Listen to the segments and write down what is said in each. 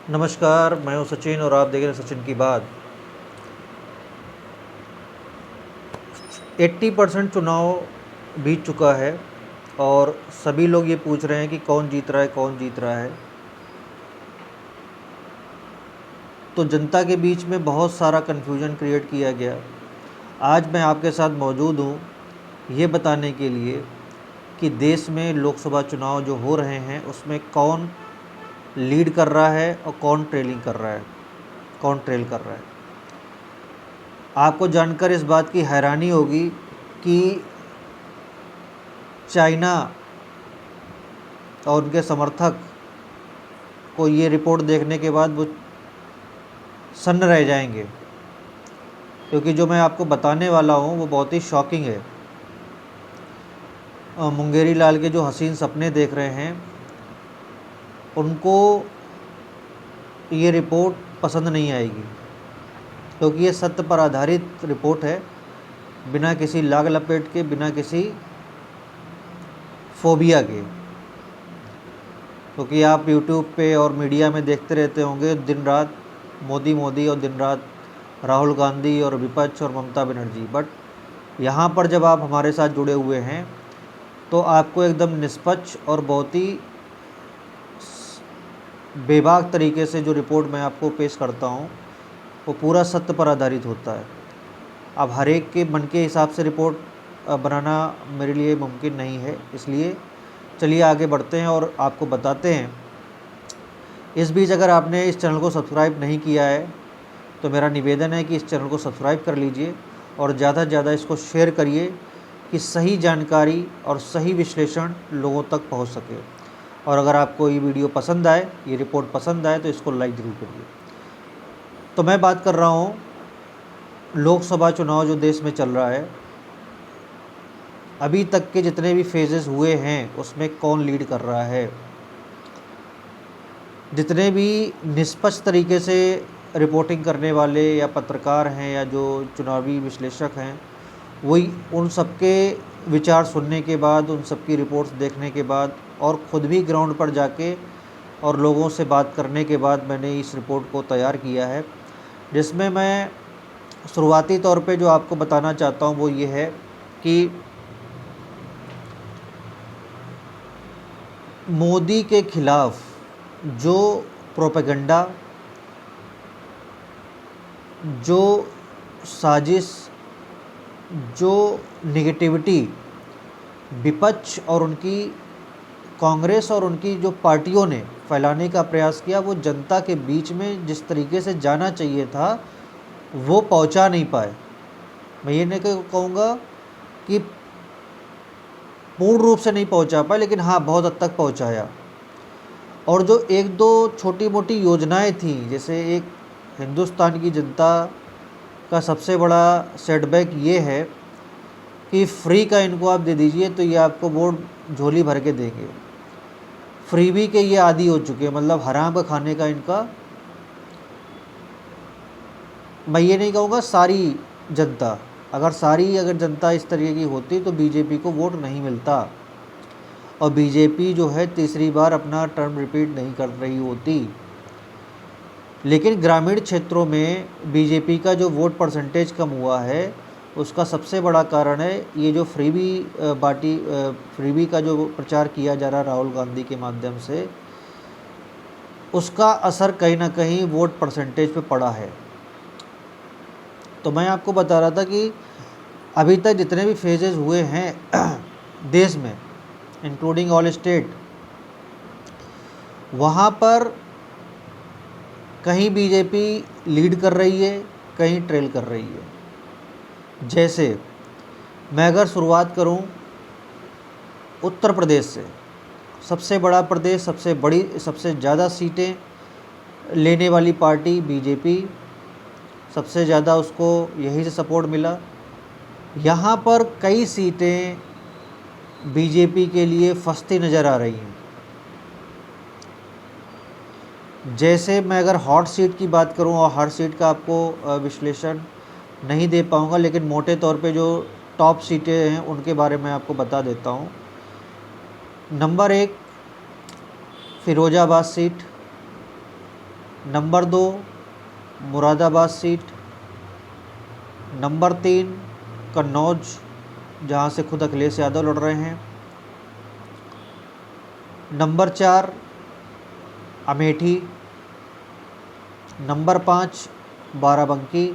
नमस्कार, मैं हूं सचिन और आप देख रहे हैं सचिन की बात। 80% चुनाव बीत चुका है और सभी लोग ये पूछ रहे हैं कि कौन जीत रहा है, कौन जीत रहा है। तो जनता के बीच में बहुत सारा कन्फ्यूजन क्रिएट किया गया। आज मैं आपके साथ मौजूद हूँ ये बताने के लिए कि देश में लोकसभा चुनाव जो हो रहे हैं उसमें कौन लीड कर रहा है और कौन ट्रेलिंग कर रहा है, कौन ट्रेल कर रहा है। आपको जानकर इस बात की हैरानी होगी कि चाइना और उनके समर्थक को ये रिपोर्ट देखने के बाद वो सन्न रह जाएंगे, क्योंकि जो मैं आपको बताने वाला हूँ वो बहुत ही शॉकिंग है। मुंगेरी लाल के जो हसीन सपने देख रहे हैं उनको ये रिपोर्ट पसंद नहीं आएगी, क्योंकि ये सत्य पर आधारित रिपोर्ट है, बिना किसी लाग लपेट के, बिना किसी फोबिया के। क्योंकि आप यूट्यूब पे और मीडिया में देखते रहते होंगे दिन रात मोदी मोदी और दिन रात राहुल गांधी और विपक्ष और ममता बनर्जी। बट यहाँ पर जब आप हमारे साथ जुड़े हुए हैं तो आपको एकदम निष्पक्ष और बहुत ही बेबाक तरीके से जो रिपोर्ट मैं आपको पेश करता हूँ वो पूरा सत्य पर आधारित होता है। अब हर एक के मन के हिसाब से रिपोर्ट बनाना मेरे लिए मुमकिन नहीं है, इसलिए चलिए आगे बढ़ते हैं और आपको बताते हैं। इस बीच अगर आपने इस चैनल को सब्सक्राइब नहीं किया है तो मेरा निवेदन है कि इस चैनल को सब्सक्राइब कर लीजिए और ज़्यादा से ज़्यादा इसको शेयर करिए कि सही जानकारी और सही विश्लेषण लोगों तक पहुंच सके। और अगर आपको ये वीडियो पसंद आए, ये रिपोर्ट पसंद आए तो इसको लाइक ज़रूर करिए। तो मैं बात कर रहा हूँ लोकसभा चुनाव जो देश में चल रहा है, अभी तक के जितने भी फेजेस हुए हैं उसमें कौन लीड कर रहा है। जितने भी निष्पक्ष तरीके से रिपोर्टिंग करने वाले या पत्रकार हैं या जो चुनावी विश्लेषक हैं, वही उन सबके विचार सुनने के बाद, उन सबकी रिपोर्ट्स देखने के बाद और ख़ुद भी ग्राउंड पर जाके और लोगों से बात करने के बाद मैंने इस रिपोर्ट को तैयार किया है, जिसमें मैं शुरुआती तौर पे जो आपको बताना चाहता हूँ वो ये है कि मोदी के खिलाफ़ जो प्रोपेगेंडा, जो साजिश, जो नेगेटिविटी विपक्ष और उनकी कांग्रेस और उनकी जो पार्टियों ने फैलाने का प्रयास किया, वो जनता के बीच में जिस तरीके से जाना चाहिए था वो पहुंचा नहीं पाए। मैं ये नहीं कहूँगा कि पूर्ण रूप से नहीं पहुंचा पाए, लेकिन हाँ बहुत हद तक पहुंचाया। और जो एक दो छोटी मोटी योजनाएं थीं, जैसे एक हिंदुस्तान की जनता का सबसे बड़ा सेटबैक ये है कि फ्री का इनको आप दे दीजिए तो ये आपको वोट झोली भर के देंगे। फ्रीबी के ये आदी हो चुके हैं, मतलब हराम का खाने का इनका। मैं ये नहीं कहूँगा सारी जनता, अगर जनता इस तरीके की होती तो बीजेपी को वोट नहीं मिलता और बीजेपी जो है तीसरी बार अपना टर्म रिपीट नहीं कर रही होती। लेकिन ग्रामीण क्षेत्रों में बीजेपी का जो वोट परसेंटेज कम हुआ है उसका सबसे बड़ा कारण है ये जो फ्रीबी का जो प्रचार किया जा रहा है राहुल गांधी के माध्यम से, उसका असर कहीं ना कहीं वोट परसेंटेज पे पड़ा है। तो मैं आपको बता रहा था कि अभी तक जितने भी फेजेस हुए हैं देश में, इंक्लूडिंग ऑल स्टेट, वहाँ पर कहीं बीजेपी लीड कर रही है, कहीं ट्रेल कर रही है। जैसे मैं अगर शुरुआत करूं उत्तर प्रदेश से, सबसे बड़ा प्रदेश, सबसे ज़्यादा सीटें लेने वाली पार्टी बीजेपी, सबसे ज़्यादा उसको यही से सपोर्ट मिला। यहाँ पर कई सीटें बीजेपी के लिए फंसती नज़र आ रही हैं। जैसे मैं अगर हॉट सीट की बात करूं, और हर सीट का आपको विश्लेषण नहीं दे पाऊंगा, लेकिन मोटे तौर पे जो टॉप सीटें हैं उनके बारे में आपको बता देता हूं। Number 1 Firozabad seat, number 2 Moradabad seat, number 3 Kannauj जहाँ से खुद अखिलेश यादव लड़ रहे हैं, नंबर 4 अमेठी, नंबर 5 बाराबंकी,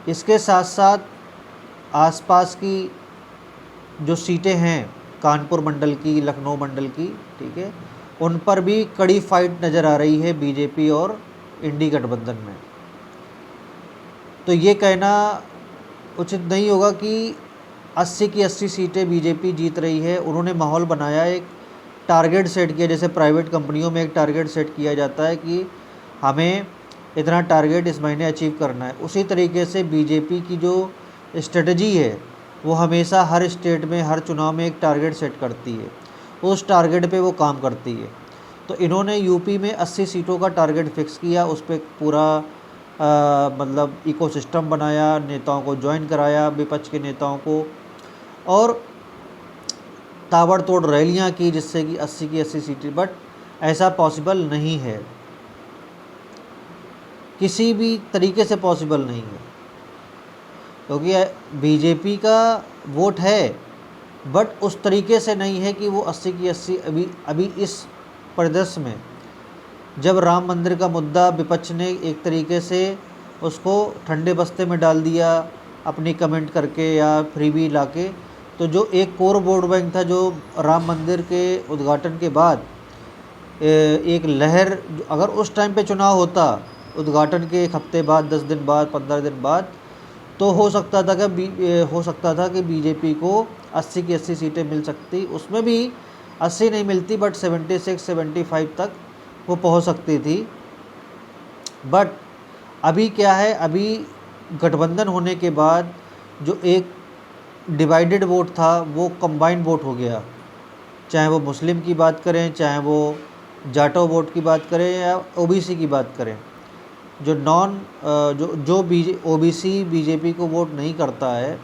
इसके साथ साथ आसपास की जो सीटें हैं कानपुर मंडल की, लखनऊ मंडल की, ठीक है, उन पर भी कड़ी फाइट नज़र आ रही है बीजेपी और इंडी गठबंधन में। तो ये कहना उचित नहीं होगा कि 80 की 80 सीटें बीजेपी जीत रही है। उन्होंने माहौल बनाया, एक टारगेट सेट किया, जैसे प्राइवेट कंपनियों में एक टारगेट सेट किया जाता है कि हमें इतना टारगेट इस महीने अचीव करना है। उसी तरीके से बीजेपी की जो स्ट्रेटजी है वो हमेशा हर स्टेट में, हर चुनाव में एक टारगेट सेट करती है, उस टारगेट पे वो काम करती है। तो इन्होंने यूपी में 80 सीटों का टारगेट फिक्स किया, उस पर पूरा मतलब इकोसिस्टम बनाया, नेताओं को ज्वाइन कराया, विपक्ष के नेताओं को, और ताबड़तोड़ रैलियां की जिससे कि 80 की 80 सीटें, बट ऐसा पॉसिबल नहीं है, किसी भी तरीके से पॉसिबल नहीं है, क्योंकि बीजेपी का वोट है बट उस तरीके से नहीं है कि वो 80 की 80 अभी इस परिदृश्य में, जब राम मंदिर का मुद्दा विपक्ष ने एक तरीके से उसको ठंडे बस्ते में डाल दिया अपनी कमेंट करके या फ्रीबी लाके, तो जो एक कोर वोट बैंक था, जो राम मंदिर के उद्घाटन के बाद एक लहर, अगर उस टाइम पे चुनाव होता उद्घाटन के एक हफ्ते बाद, 10 दिन बाद, 15 दिन बाद, तो हो सकता था कि बीजेपी को 80 की 80 सीटें मिल सकती। उसमें भी 80 नहीं मिलती बट 76-75 तक वो पहुंच सकती थी। बट अभी क्या है, अभी गठबंधन होने के बाद जो एक डिवाइडेड वोट था वो कंबाइंड वोट हो गया, चाहे वो मुस्लिम की बात करें, चाहे वो जाटो वोट की बात करें या ओबीसी की बात करें। जो ओबीसी बीजेपी को वोट नहीं करता है,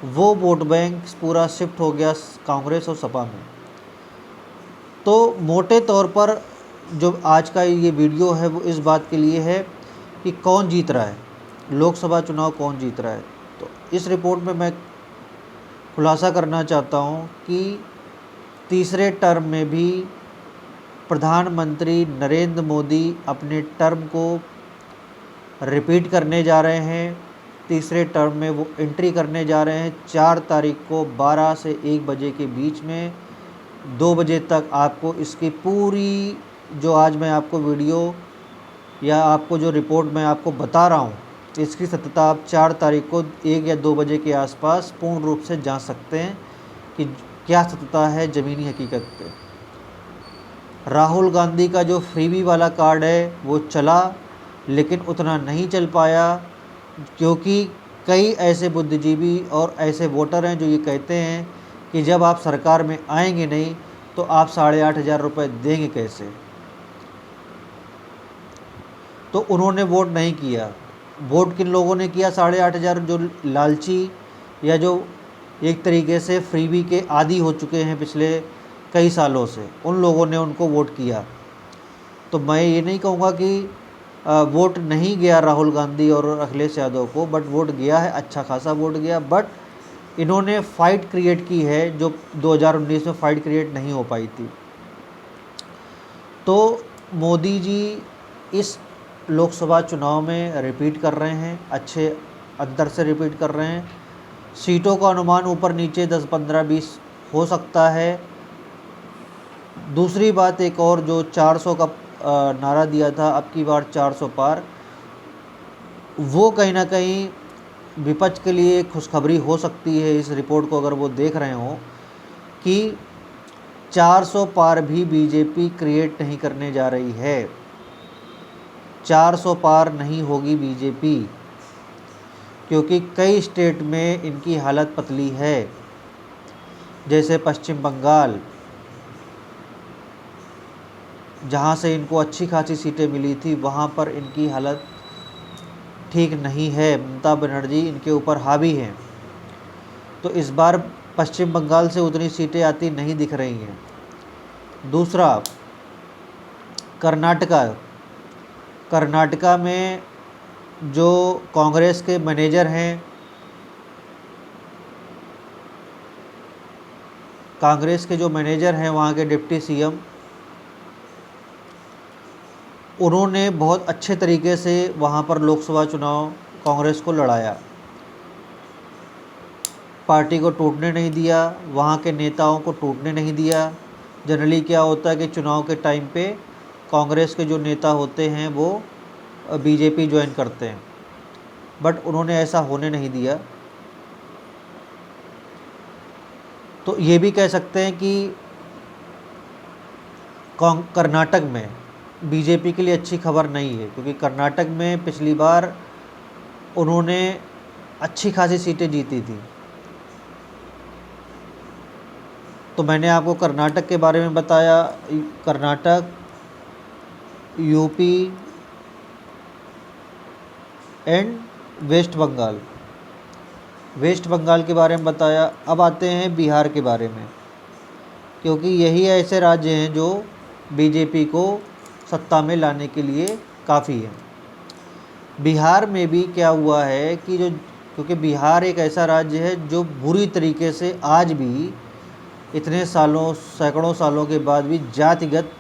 वो वोट बैंक पूरा शिफ्ट हो गया कांग्रेस और सपा में। तो मोटे तौर पर जो आज का ये वीडियो है वो इस बात के लिए है कि कौन जीत रहा है, लोकसभा चुनाव कौन जीत रहा है। तो इस रिपोर्ट में मैं खुलासा करना चाहता हूँ कि तीसरे टर्म में भी प्रधानमंत्री नरेंद्र मोदी अपने टर्म को रिपीट करने जा रहे हैं। तीसरे टर्म में वो एंट्री करने जा रहे हैं 4 तारीख को 12 से 1 बजे के बीच में। 2 बजे तक आपको इसकी पूरी, जो आज मैं आपको वीडियो या आपको जो रिपोर्ट मैं आपको बता रहा हूँ, इसकी सत्यता आप 4 तारीख को 1 या 2 बजे के आसपास पूर्ण रूप से जांच सकते हैं कि क्या सत्यता है ज़मीनी हकीकत पे। राहुल गांधी का जो फ्रीबी वाला कार्ड है वो चला, लेकिन उतना नहीं चल पाया, क्योंकि कई ऐसे बुद्धिजीवी और ऐसे वोटर हैं जो ये कहते हैं कि जब आप सरकार में आएंगे नहीं तो आप 8,500 रुपये देंगे कैसे। तो उन्होंने वोट नहीं किया। वोट किन लोगों ने किया 8,500? जो लालची या जो एक तरीके से फ्रीबी के आदी हो चुके हैं पिछले कई सालों से, उन लोगों ने उनको वोट किया। तो मैं ये नहीं कहूँगा कि वोट नहीं गया राहुल गांधी और अखिलेश यादव को, बट वोट गया है, अच्छा खासा वोट गया। बट इन्होंने फ़ाइट क्रिएट की है जो 2019 में फ़ाइट क्रिएट नहीं हो पाई थी। तो मोदी जी इस लोकसभा चुनाव में रिपीट कर रहे हैं, अच्छे अंतर से रिपीट कर रहे हैं। सीटों का अनुमान ऊपर नीचे 10, 15, 20 हो सकता है। दूसरी बात एक और, जो 400 का नारा दिया था, अब की बार 400 पार, वो कहीं ना कहीं विपक्ष के लिए खुशखबरी हो सकती है। इस रिपोर्ट को अगर वो देख रहे हों कि 400 पार भी बीजेपी क्रिएट नहीं करने जा रही है, 400 पार नहीं होगी बीजेपी, क्योंकि कई स्टेट में इनकी हालत पतली है, जैसे पश्चिम बंगाल, जहाँ से इनको अच्छी खासी सीटें मिली थी, वहाँ पर इनकी हालत ठीक नहीं है। ममता बनर्जी इनके ऊपर हावी हैं। तो इस बार पश्चिम बंगाल से उतनी सीटें आती नहीं दिख रही हैं। दूसरा, कर्नाटका में जो कांग्रेस के मैनेजर हैं, वहाँ के डिप्टी सीएम, उन्होंने बहुत अच्छे तरीके से वहाँ पर लोकसभा चुनाव कांग्रेस को लड़ाया, पार्टी को टूटने नहीं दिया, वहाँ के नेताओं को टूटने नहीं दिया। जनरली क्या होता है कि चुनाव के टाइम पे कांग्रेस के जो नेता होते हैं वो बीजेपी ज्वाइन करते हैं, बट उन्होंने ऐसा होने नहीं दिया। तो ये भी कह सकते हैं कि कर्नाटक में बीजेपी के लिए अच्छी खबर नहीं है, क्योंकि कर्नाटक में पिछली बार उन्होंने अच्छी खासी सीटें जीती थी। तो मैंने आपको कर्नाटक के बारे में बताया, Karnataka, UP and West Bengal के बारे में बताया। अब आते हैं बिहार के बारे में, क्योंकि यही ऐसे राज्य हैं जो बीजेपी को सत्ता में लाने के लिए काफ़ी है। बिहार में भी क्या हुआ है कि क्योंकि बिहार एक ऐसा राज्य है जो बुरी तरीके से आज भी इतने सालों, सैकड़ों सालों के बाद भी जातिगत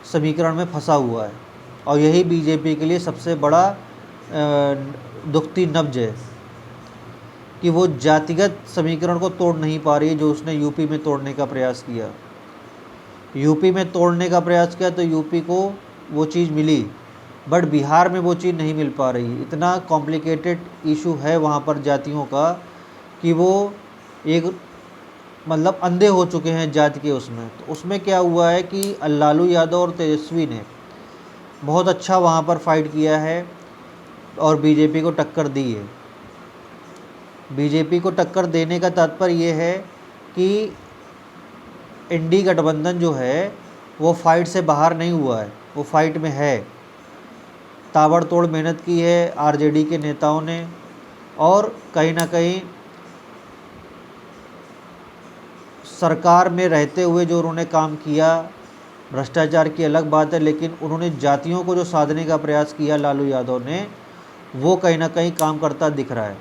समीकरण में फंसा हुआ है, और यही बीजेपी के लिए सबसे बड़ा दुखती नब्ज है कि वो जातिगत समीकरण को तोड़ नहीं पा रही है, जो उसने यूपी में तोड़ने का प्रयास किया। तो यूपी को वो चीज़ मिली, बट बिहार में वो चीज़ नहीं मिल पा रही। इतना कॉम्प्लिकेटेड इशू है वहाँ पर जातियों का कि वो एक मतलब अंधे हो चुके हैं जाति के उसमें। तो उसमें क्या हुआ है कि लालू यादव और तेजस्वी ने बहुत अच्छा वहाँ पर फाइट किया है और बीजेपी को टक्कर दी है। बीजेपी को टक्कर देने का तात्पर्य ये है कि इंडी गठबंधन जो है वो फाइट से बाहर नहीं हुआ है, वो फाइट में है। ताबड़तोड़ मेहनत की है आरजेडी के नेताओं ने, और कहीं ना कहीं सरकार में रहते हुए जो उन्होंने काम किया, भ्रष्टाचार की अलग बात है, लेकिन उन्होंने जातियों को जो साधने का प्रयास किया लालू यादव ने, वो कहीं ना कहीं काम करता दिख रहा है।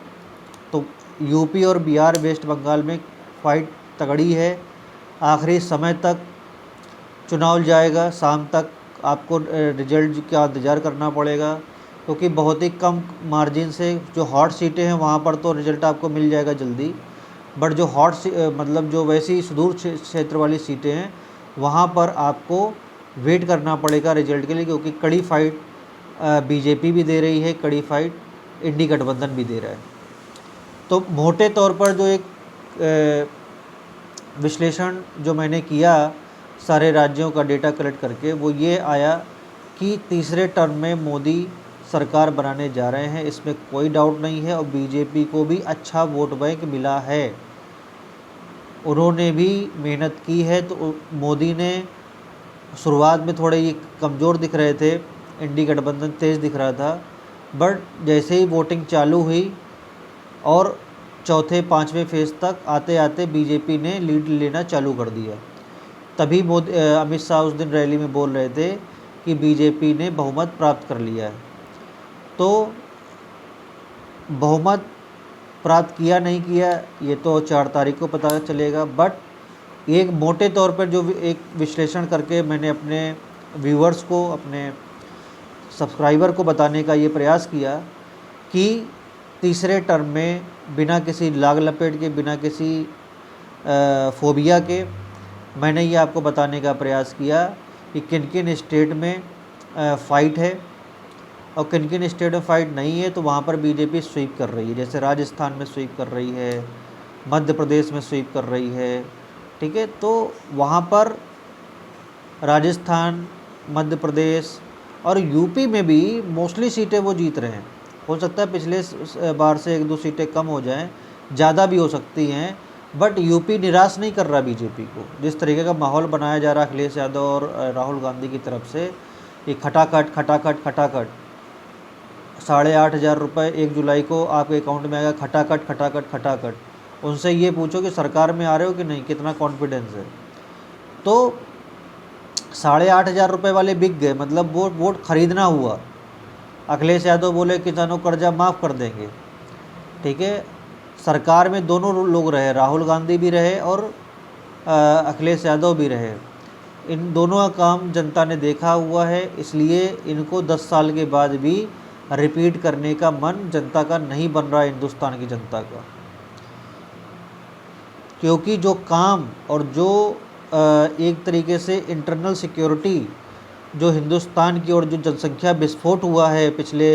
तो यूपी और बिहार, वेस्ट बंगाल में फाइट तगड़ी है। आखिरी समय तक चुनाव जाएगा, शाम तक आपको रिजल्ट का इंतज़ार करना पड़ेगा, क्योंकि बहुत ही कम मार्जिन से जो हॉट सीटें हैं वहाँ पर तो रिजल्ट आपको मिल जाएगा जल्दी, बट जो मतलब जो वैसी सुदूर क्षेत्र वाली सीटें हैं वहाँ पर आपको वेट करना पड़ेगा रिजल्ट के लिए, क्योंकि कड़ी फाइट बीजेपी भी दे रही है, कड़ी फाइट इंडी गठबंधन भी दे रहा है। तो मोटे तौर पर जो एक विश्लेषण जो मैंने किया सारे राज्यों का डेटा कलेक्ट करके, वो ये आया कि तीसरे टर्म में मोदी सरकार बनाने जा रहे हैं, इसमें कोई डाउट नहीं है। और बीजेपी को भी अच्छा वोट बैंक मिला है, उन्होंने भी मेहनत की है। तो मोदी ने शुरुआत में थोड़े ये कमज़ोर दिख रहे थे, इंडी गठबंधन तेज़ दिख रहा था, बट जैसे ही वोटिंग चालू हुई और चौथे पाँचवें फेज़ तक आते आते बीजेपी ने लीड लेना चालू कर दिया। तभी अमित शाह उस दिन रैली में बोल रहे थे कि बीजेपी ने बहुमत प्राप्त कर लिया है। तो बहुमत प्राप्त किया नहीं किया ये तो 4 तारीख को पता चलेगा, बट एक मोटे तौर पर जो एक विश्लेषण करके मैंने अपने व्यूअर्स को, अपने सब्सक्राइबर को बताने का ये प्रयास किया कि तीसरे टर्म में बिना किसी लाग लपेट के, बिना किसी फोबिया के, मैंने ये आपको बताने का प्रयास किया कि किन किन स्टेट में फ़ाइट है और किन किन स्टेट में फ़ाइट नहीं है। तो वहाँ पर बीजेपी स्वीप कर रही है, जैसे राजस्थान में स्वीप कर रही है, मध्य प्रदेश में स्वीप कर रही है, ठीक है। तो वहाँ पर राजस्थान, मध्य प्रदेश और यूपी में भी मोस्टली सीटें वो जीत रहे हैं। हो सकता है पिछले बार से 1-2 सीटें कम हो जाएं, ज़्यादा भी हो सकती हैं, बट यूपी निराश नहीं कर रहा बीजेपी को। जिस तरीके का माहौल बनाया जा रहा है अखिलेश यादव और राहुल गांधी की तरफ से, ये खटाखट 8,500 रुपये 1 जुलाई को आपके अकाउंट में आएगा, खटाखट। उनसे ये पूछो कि सरकार में आ रहे हो कि नहीं, कितना कॉन्फिडेंस है। तो 8,500 रुपये वाले बिक गए, मतलब वो वोट खरीदना हुआ। अखिलेश यादव बोले किसानों कर्जा माफ़ कर देंगे, ठीक है। सरकार में दोनों लोग रहे, राहुल गांधी भी रहे और अखिलेश यादव भी रहे। इन दोनों का काम जनता ने देखा हुआ है, इसलिए इनको 10 साल के बाद भी रिपीट करने का मन जनता का नहीं बन रहा है, हिंदुस्तान की जनता का। क्योंकि जो काम और जो एक तरीके से इंटरनल सिक्योरिटी जो हिंदुस्तान की और जो जनसंख्या विस्फोट हुआ है पिछले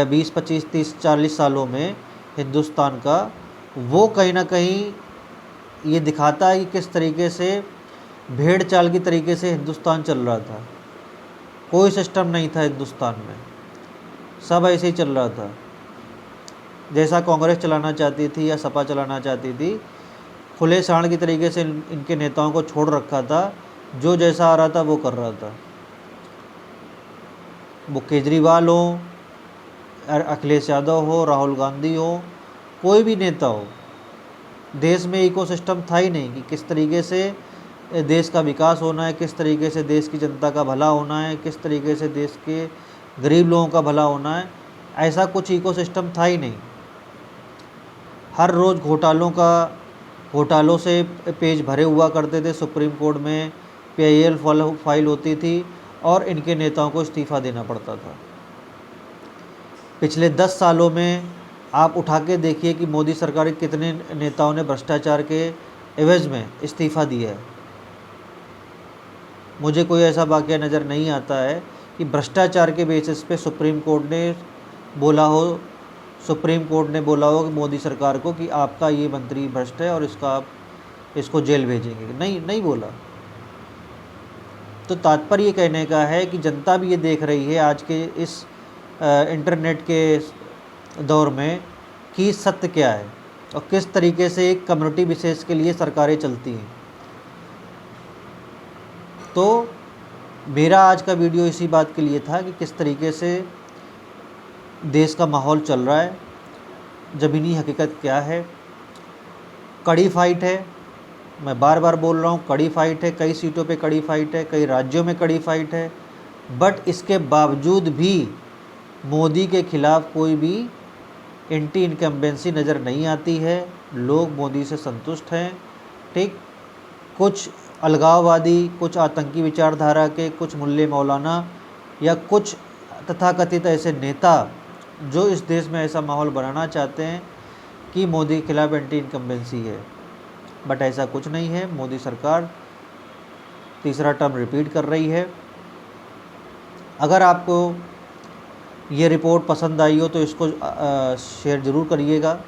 20, 25, 30, 40 सालों में हिंदुस्तान का, वो कहीं ना कहीं ये दिखाता है कि किस तरीके से भेड़ चाल की तरीके से हिंदुस्तान चल रहा था। कोई सिस्टम नहीं था हिंदुस्तान में, सब ऐसे ही चल रहा था जैसा कांग्रेस चलाना चाहती थी या सपा चलाना चाहती थी। खुले सांड की तरीके से इनके नेताओं को छोड़ रखा था, जो जैसा आ रहा था वो कर रहा था। वो केजरीवाल हो, अखिलेश यादव हो, राहुल गांधी हो, कोई भी नेता हो, देश में इकोसिस्टम था ही नहीं कि किस तरीके से देश का विकास होना है, किस तरीके से देश की जनता का भला होना है, किस तरीके से देश के गरीब लोगों का भला होना है। ऐसा कुछ इकोसिस्टम था ही नहीं। हर रोज़ घोटालों से पेज भरे हुआ करते थे। सुप्रीम कोर्ट में PIL फाइल होती थी और इनके नेताओं को इस्तीफ़ा देना पड़ता था। पिछले 10 सालों में आप उठा के देखिए कि मोदी सरकार के कितने नेताओं ने भ्रष्टाचार के एवज़ में इस्तीफ़ा दिया है। मुझे कोई ऐसा वाक़या नज़र नहीं आता है कि भ्रष्टाचार के बेसिस पे सुप्रीम कोर्ट ने बोला हो कि मोदी सरकार को कि आपका ये मंत्री भ्रष्ट है और इसको जेल भेजेंगे। नहीं बोला। तो तात्पर्य कहने का है कि जनता भी ये देख रही है आज के इस इंटरनेट के दौर में कि सत्य क्या है और किस तरीके से एक कम्युनिटी विशेष के लिए सरकारें चलती हैं। तो मेरा आज का वीडियो इसी बात के लिए था कि किस तरीके से देश का माहौल चल रहा है, ज़मीनी हकीकत क्या है। कड़ी फाइट है, मैं बार बार बोल रहा हूँ, कड़ी फाइट है। कई सीटों पे कड़ी फाइट है, कई राज्यों में कड़ी फाइट है। बट इसके बावजूद भी मोदी के खिलाफ़ कोई भी एंटी इनकम्बेंसी नज़र नहीं आती है। लोग मोदी से संतुष्ट हैं, ठीक। कुछ अलगाववादी, कुछ आतंकी विचारधारा के, कुछ मुल्ले मौलाना या कुछ तथाकथित ऐसे नेता जो इस देश में ऐसा माहौल बनाना चाहते हैं कि मोदी के खिलाफ़ एंटी इनकम्बेंसी है, बट ऐसा कुछ नहीं है। मोदी सरकार तीसरा टर्म रिपीट कर रही है। अगर आपको ये रिपोर्ट पसंद आई हो तो इसको शेयर ज़रूर करिएगा,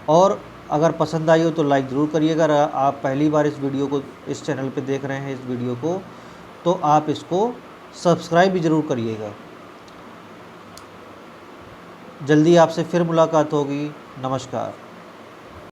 और अगर पसंद आई हो तो लाइक ज़रूर करिएगा। अगर आप पहली बार इस चैनल पे देख रहे हैं इस वीडियो को, तो आप इसको सब्सक्राइब भी ज़रूर करिएगा। जल्दी आपसे फिर मुलाकात होगी। नमस्कार।